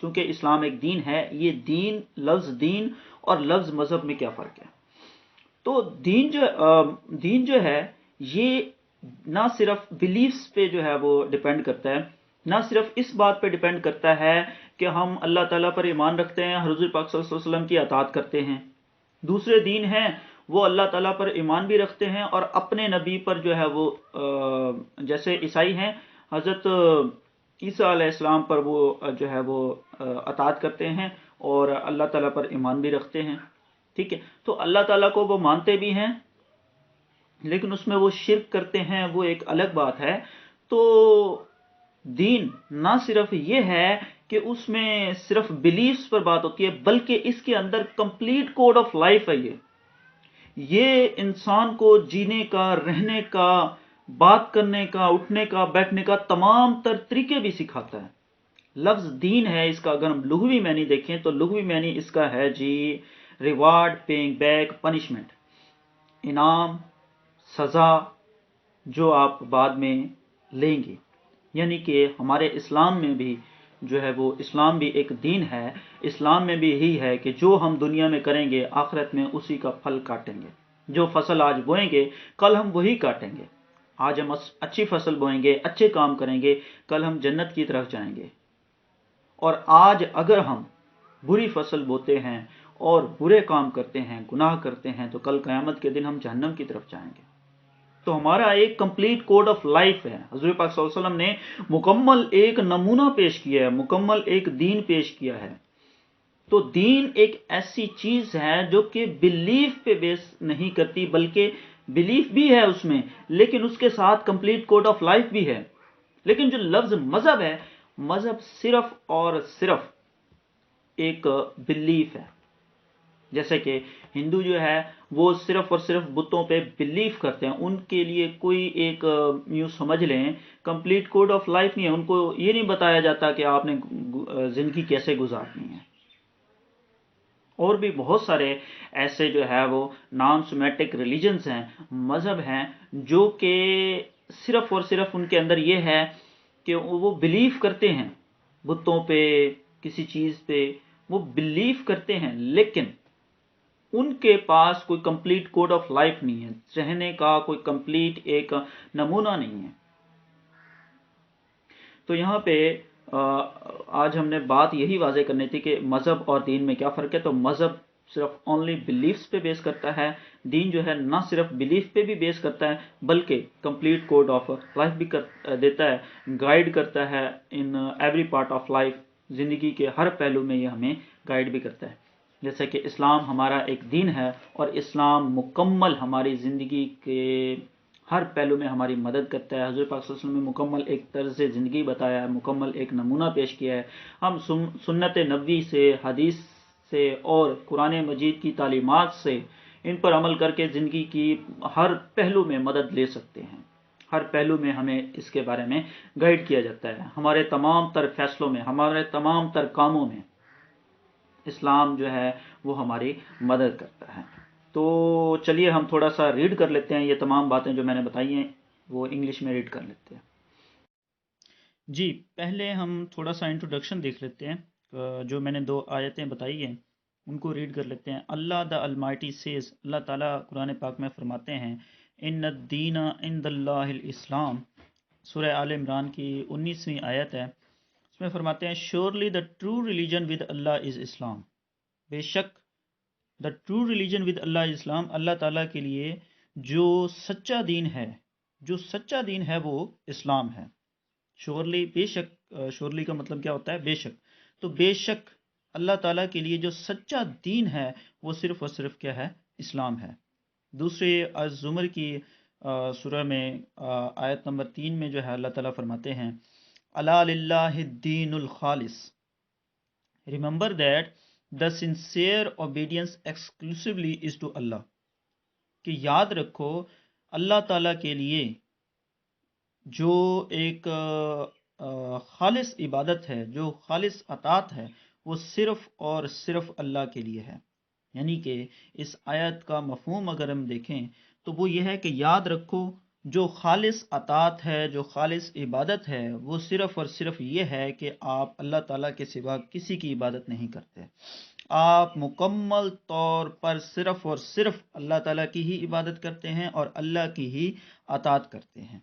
چونکہ اسلام ایک دین ہے، یہ دین اور لفظ مذہب میں کیا فرق ہے؟ تو دین جو ہے یہ نہ صرف بلیفز پہ جو ہے وہ ڈیپینڈ کرتا ہے، نہ صرف اس بات پہ ڈیپینڈ کرتا ہے کہ ہم اللہ تعالیٰ پر ایمان رکھتے ہیں، حضور پاک صلی اللہ علیہ وسلم کی اطاعت کرتے ہیں۔ دوسرے دین ہیں وہ اللہ تعالیٰ پر ایمان بھی رکھتے ہیں اور اپنے نبی پر جو ہے وہ جیسے عیسائی ہیں، حضرت عیسیٰ علیہ السلام پر وہ جو ہے وہ اطاعت کرتے ہیں اور اللہ تعالیٰ پر ایمان بھی رکھتے ہیں، ٹھیک ہے۔ تو اللہ تعالیٰ کو وہ مانتے بھی ہیں لیکن اس میں وہ شرک کرتے ہیں، وہ ایک الگ بات ہے۔ تو دین نہ صرف یہ ہے کہ اس میں صرف بلیفز پر بات ہوتی ہے، بلکہ اس کے اندر کمپلیٹ کوڈ آف لائف ہے۔ یہ انسان کو جینے کا، رہنے کا، بات کرنے کا، اٹھنے کا، بیٹھنے کا تمام تر طریقے بھی سکھاتا ہے۔ لفظ دین ہے، اس کا اگر ہم لغوی معنی دیکھیں تو لغوی معنی اس کا ہے جی ریوارڈ، پیئنگ بیک، پنشمنٹ، انعام، سزا جو آپ بعد میں لیں گے۔ یعنی کہ ہمارے اسلام میں بھی جو ہے وہ اسلام بھی ایک دین ہے، اسلام میں بھی یہی ہے کہ جو ہم دنیا میں کریں گے آخرت میں اسی کا پھل کاٹیں گے۔ جو فصل آج بوئیں گے کل ہم وہی کاٹیں گے۔ آج ہم اچھی فصل بوئیں گے، اچھے کام کریں گے، کل ہم جنت کی طرف جائیں گے۔ اور آج اگر ہم بری فصل بوتے ہیں اور برے کام کرتے ہیں، گناہ کرتے ہیں، تو کل قیامت کے دن ہم جہنم کی طرف جائیں گے۔ تو ہمارا ایک کمپلیٹ کوڈ آف لائف ہے۔ حضور پاک صلی اللہ علیہ وسلم نے مکمل ایک نمونہ پیش کیا ہے، مکمل ایک دین پیش کیا ہے۔ تو دین ایک ایسی چیز ہے جو کہ بلیف پہ بیس نہیں کرتی، بلکہ بلیف بھی ہے اس میں، لیکن اس کے ساتھ کمپلیٹ کوڈ آف لائف بھی ہے۔ لیکن جو لفظ مذہب ہے، مذہب صرف اور صرف ایک بلیف ہے۔ جیسے کہ ہندو جو ہے وہ صرف اور صرف بتوں پہ بلیف کرتے ہیں، ان کے لیے کوئی ایک یوں سمجھ لیں کمپلیٹ کوڈ آف لائف نہیں ہے، ان کو یہ نہیں بتایا جاتا کہ آپ نے زندگی کیسے گزارنی ہے۔ اور بھی بہت سارے ایسے جو ہے وہ نان سیمیٹک ریلیجنز ہیں، مذہب ہیں، جو کہ صرف اور صرف ان کے اندر یہ ہے کہ وہ بلیف کرتے ہیں بتوں پہ، کسی چیز پہ وہ بلیف کرتے ہیں، لیکن ان کے پاس کوئی کمپلیٹ کوڈ آف لائف نہیں ہے، رہنے کا کوئی کمپلیٹ ایک نمونہ نہیں ہے۔ تو یہاں پہ آج ہم نے بات یہی واضح کرنی تھی کہ مذہب اور دین میں کیا فرق ہے۔ تو مذہب صرف اونلی بلیفز پہ بیس کرتا ہے، دین جو ہے نہ صرف بلیف پہ بھی بیس کرتا ہے بلکہ کمپلیٹ کوڈ آف لائف بھی دیتا ہے، گائیڈ کرتا ہے in every part of life, زندگی کے ہر پہلو میں یہ ہمیں گائیڈ بھی کرتا ہے۔ جیسے کہ اسلام ہمارا ایک دین ہے اور اسلام مکمل ہماری زندگی کے ہر پہلو میں ہماری مدد کرتا ہے۔ حضور پاک صلی اللہ علیہ وسلم نے مکمل ایک طرز زندگی بتایا ہے، مکمل ایک نمونہ پیش کیا ہے۔ ہم سنت نبوی سے، حدیث سے اور قرآن مجید کی تعلیمات سے ان پر عمل کر کے زندگی کی ہر پہلو میں مدد لے سکتے ہیں۔ ہر پہلو میں ہمیں اس کے بارے میں گائیڈ کیا جاتا ہے، ہمارے تمام تر فیصلوں میں، ہمارے تمام تر کاموں میں اسلام جو ہے وہ ہماری مدد کرتا ہے۔ تو چلیے ہم تھوڑا سا ریڈ کر لیتے ہیں، یہ تمام باتیں جو میں نے بتائی ہیں وہ انگلش میں ریڈ کر لیتے ہیں۔ جی پہلے ہم تھوڑا سا انٹروڈکشن دیکھ لیتے ہیں، جو میں نے 2 آیتیں بتائی ہیں ان کو ریڈ کر لیتے ہیں۔ اللہ دا المائٹی سیز، اللہ تعالیٰ قرآن پاک میں فرماتے ہیں، ان الدین عند اللہ الاسلام، سورہ آل عمران کی 19ویں آیت ہے، اس میں فرماتے ہیں surely the true religion with Allah is Islam, بے شک the true religion with Allah is Islam, اللہ تعالیٰ کے لیے جو سچا دین ہے، جو سچا دین ہے وہ اسلام ہے۔ شیورلی بے شک، شیورلی کا مطلب کیا ہوتا ہے؟ بے شک۔ تو بے شک اللہ تعالیٰ کے لیے جو سچا دین ہے وہ صرف اور صرف کیا ہے؟ اسلام ہے۔ دوسرے الزمر کی سورہ میں آیت نمبر 3 میں جو ہے اللہ تعالیٰ فرماتے ہیں الا للہ الدین الخالص، remember that the sincere obedience exclusively is to Allah, کہ یاد رکھو اللہ تعالیٰ کے لیے جو ایک خالص عبادت ہے، جو خالص اطاعت ہے، وہ صرف اور صرف اللہ کے لیے ہے۔ یعنی کہ اس آیت کا مفہوم اگر ہم دیکھیں تو وہ یہ ہے کہ یاد رکھو جو خالص اطاعت ہے، جو خالص عبادت ہے، وہ صرف اور صرف یہ ہے کہ آپ اللہ تعالیٰ کے سوا کسی کی عبادت نہیں کرتے، آپ مکمل طور پر صرف اور صرف اللہ تعالیٰ کی ہی عبادت کرتے ہیں اور اللہ کی ہی اطاعت کرتے ہیں۔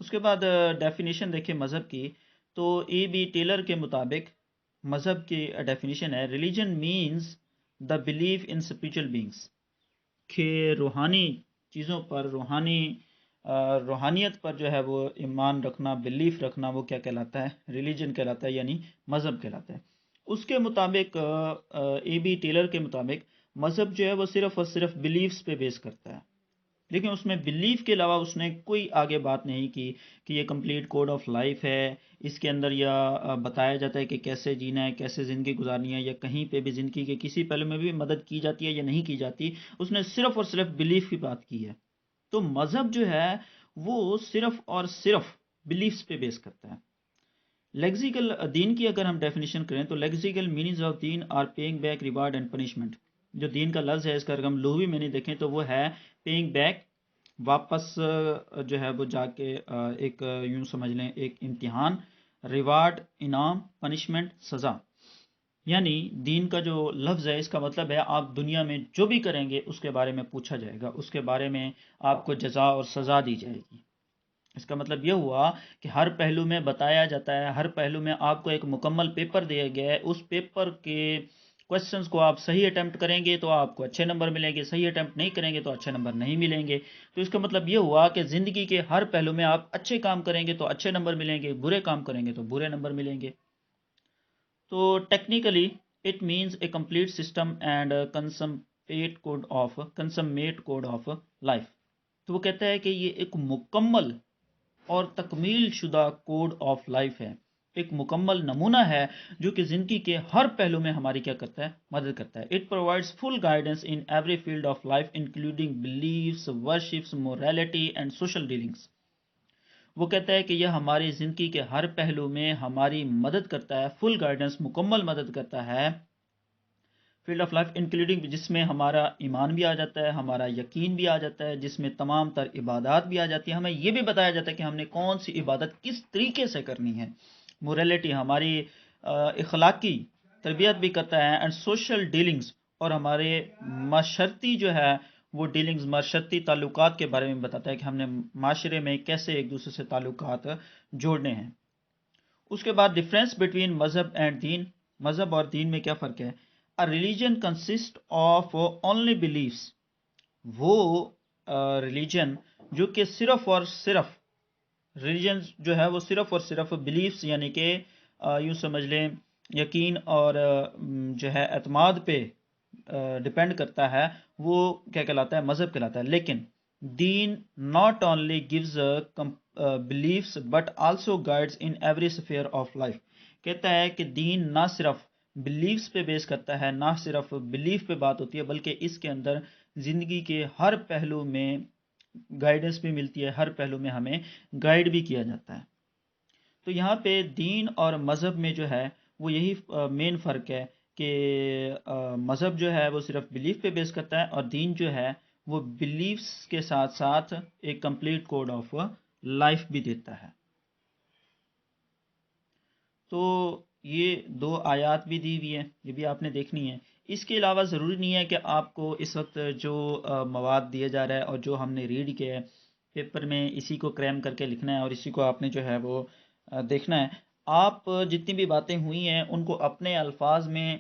اس کے بعد ڈیفینیشن دیکھیں مذہب کی، تو ای بی ٹیلر کے مطابق مذہب کی ڈیفینیشن ہے: religion means the belief in spiritual beings, کہ روحانی چیزوں پر، روحانیت پر جو ہے وہ ایمان رکھنا، بلیف رکھنا، وہ کیا کہلاتا ہے؟ ریلیجن کہلاتا ہے، یعنی مذہب کہلاتا ہے۔ اس کے مطابق اے بی ٹیلر کے مطابق مذہب جو ہے وہ صرف اور صرف بلیفز پہ بیس کرتا ہے، لیکن اس میں بلیف کے علاوہ اس نے کوئی آگے بات نہیں کی کہ یہ کمپلیٹ کوڈ آف لائف ہے، اس کے اندر یا بتایا جاتا ہے کہ کیسے جینا ہے، کیسے زندگی گزارنی ہے، یا کہیں پہ بھی زندگی کے کسی پہلو میں بھی مدد کی جاتی ہے یا نہیں کی جاتی۔ اس نے صرف اور صرف بلیف کی بات کی ہے۔ تو مذہب جو ہے وہ صرف اور صرف بلیفز پہ بیس کرتا ہے۔ لیگزیکل دین کی اگر ہم ڈیفینیشن کریں تو lexical meanings of deen are paying back reward and punishment. جو دین کا لفظ ہے، اس کا اگر ہم لغوی معنی دیکھیں تو وہ ہے پیئنگ بیک، واپس جو ہے وہ جا کے ایک یوں سمجھ لیں ایک امتحان، ریوارڈ انعام، پنشمنٹ سزا۔ یعنی دین کا جو لفظ ہے اس کا مطلب ہے آپ دنیا میں جو بھی کریں گے اس کے بارے میں پوچھا جائے گا، اس کے بارے میں آپ کو جزا اور سزا دی جائے گی۔ اس کا مطلب یہ ہوا کہ ہر پہلو میں بتایا جاتا ہے، ہر پہلو میں آپ کو ایک مکمل پیپر دیا گیا ہے، اس پیپر کے کوشچنز کو آپ صحیح اٹیمپٹ کریں گے تو آپ کو اچھے نمبر ملیں گے، صحیح اٹیمپٹ نہیں کریں گے تو اچھے نمبر نہیں ملیں گے۔ تو اس کا مطلب یہ ہوا کہ زندگی کے ہر پہلو میں آپ اچھے کام کریں گے تو اچھے نمبر ملیں گے، برے کام کریں گے تو برے نمبر ملیں گے۔ تو technically it means a complete system and consummate code of life. تو وہ کہتا ہے کہ یہ ایک مکمل اور تکمیل شدہ کوڈ آف لائف ہے، ایک مکمل نمونہ ہے جو کہ زندگی کے ہر پہلو میں ہماری کیا کرتا ہے؟ مدد کرتا ہے۔ It provides full guidance in every field of life including beliefs, worships, morality and social dealings. وہ کہتا ہے کہ یہ ہماری زندگی کے ہر پہلو میں ہماری مدد کرتا ہے، فل گائیڈنس، مکمل مدد کرتا ہے فیلڈ آف لائف انکلوڈنگ، جس میں ہمارا ایمان بھی آ جاتا ہے، ہمارا یقین بھی آ جاتا ہے، جس میں تمام تر عبادات بھی آ جاتی ہے، ہمیں یہ بھی بتایا جاتا ہے کہ ہم نے کون سی عبادت کس طریقے سے کرنی ہے، موریلٹی ہماری اخلاقی تربیت بھی کرتا ہے، اینڈ سوشل ڈیلنگز، اور ہمارے معاشرتی جو ہے وہ ڈیلنگز، معاشرتی تعلقات کے بارے میں بتاتا ہے کہ ہم نے معاشرے میں کیسے ایک دوسرے سے تعلقات جوڑنے ہیں۔ اس کے بعد ڈفرینس بٹوین مذہب اینڈ دین، مذہب اور دین میں کیا فرق ہے؟ A religion consists of only beliefs، وہ ریلیجن جو کہ صرف اور صرف، ریلیجن جو ہے وہ صرف اور صرف بلیفس یعنی کہ یوں سمجھ لیں یقین اور جو ہے اعتماد پہ ڈپینڈ کرتا ہے، وہ کیا کہلاتا ہے؟ مذہب کہلاتا ہے۔ لیکن دین not only gives beliefs but also guides in every sphere of life، کہتا ہے کہ دین نہ صرف بلیفز پہ بیس کرتا ہے، نہ صرف بلیف پہ بات ہوتی ہے، بلکہ اس کے اندر زندگی کے ہر پہلو میں گائیڈنس بھی ملتی ہے، ہر پہلو میں ہمیں گائیڈ بھی کیا جاتا ہے۔ تو یہاں پہ دین اور مذہب میں جو ہے وہ یہی مین فرق ہے کہ مذہب جو ہے وہ صرف بلیف پہ بیس کرتا ہے، اور دین جو ہے وہ بلیفز کے ساتھ ساتھ ایک کمپلیٹ کوڈ آف لائف بھی دیتا ہے۔ تو یہ دو آیات بھی دی ہوئی ہیں، یہ بھی آپ نے دیکھنی ہے۔ اس کے علاوہ ضروری نہیں ہے کہ آپ کو اس وقت جو مواد دیا جا رہا ہے اور جو ہم نے ریڈ کیا ہے پیپر میں اسی کو کریم کر کے لکھنا ہے اور اسی کو آپ نے جو ہے وہ دیکھنا ہے۔ آپ جتنی بھی باتیں ہوئی ہیں ان کو اپنے الفاظ میں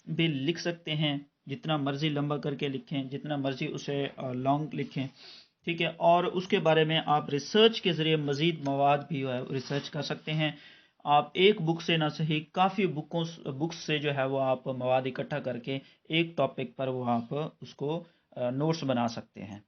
بھی لکھ سکتے ہیں، جتنا مرضی لمبا کر کے لکھیں، جتنا مرضی اسے لانگ لکھیں، ٹھیک ہے۔ اور اس کے بارے میں آپ ریسرچ کے ذریعے مزید مواد بھی ریسرچ کر سکتے ہیں۔ آپ ایک بک سے نہ صحیح کافی بکس سے جو ہے وہ آپ مواد اکٹھا کر کے ایک ٹاپک پر وہ آپ اس کو نوٹس بنا سکتے ہیں۔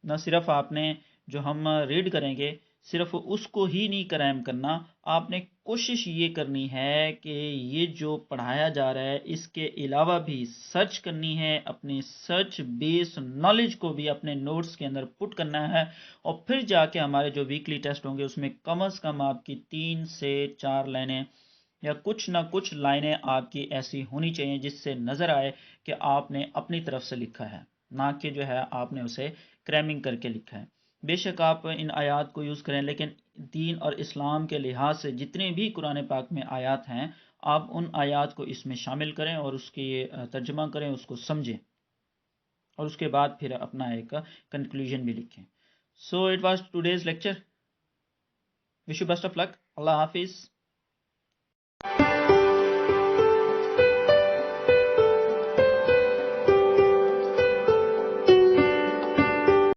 نہ صرف آپ نے جو ہم ریڈ کریں گے صرف اس کو ہی نہیں کرائم کرنا، آپ نے کوشش یہ کرنی ہے کہ یہ جو پڑھایا جا رہا ہے اس کے علاوہ بھی سرچ کرنی ہے، اپنی سرچ بیس نالج کو بھی اپنے نوٹس کے اندر پٹ کرنا ہے، اور پھر جا کے ہمارے جو ویکلی ٹیسٹ ہوں گے اس میں کم از کم آپ کی 3 سے 4 لائنیں یا کچھ نہ کچھ لائنیں آپ کی ایسی ہونی چاہیے جس سے نظر آئے کہ آپ نے اپنی طرف سے لکھا ہے، نہ کہ جو ہے آپ نے اسے کریمنگ کر کے لکھا ہے۔ بے شک آپ ان آیات کو یوز کریں، لیکن دین اور اسلام کے لحاظ سے جتنے بھی قرآن پاک میں آیات ہیں آپ ان آیات کو اس میں شامل کریں اور اس کی ترجمہ کریں، اس کو سمجھیں، اور اس کے بعد پھر اپنا ایک کنکلوژن بھی لکھیں. So it was today's lecture. Wish you best of luck. اللہ حافظ.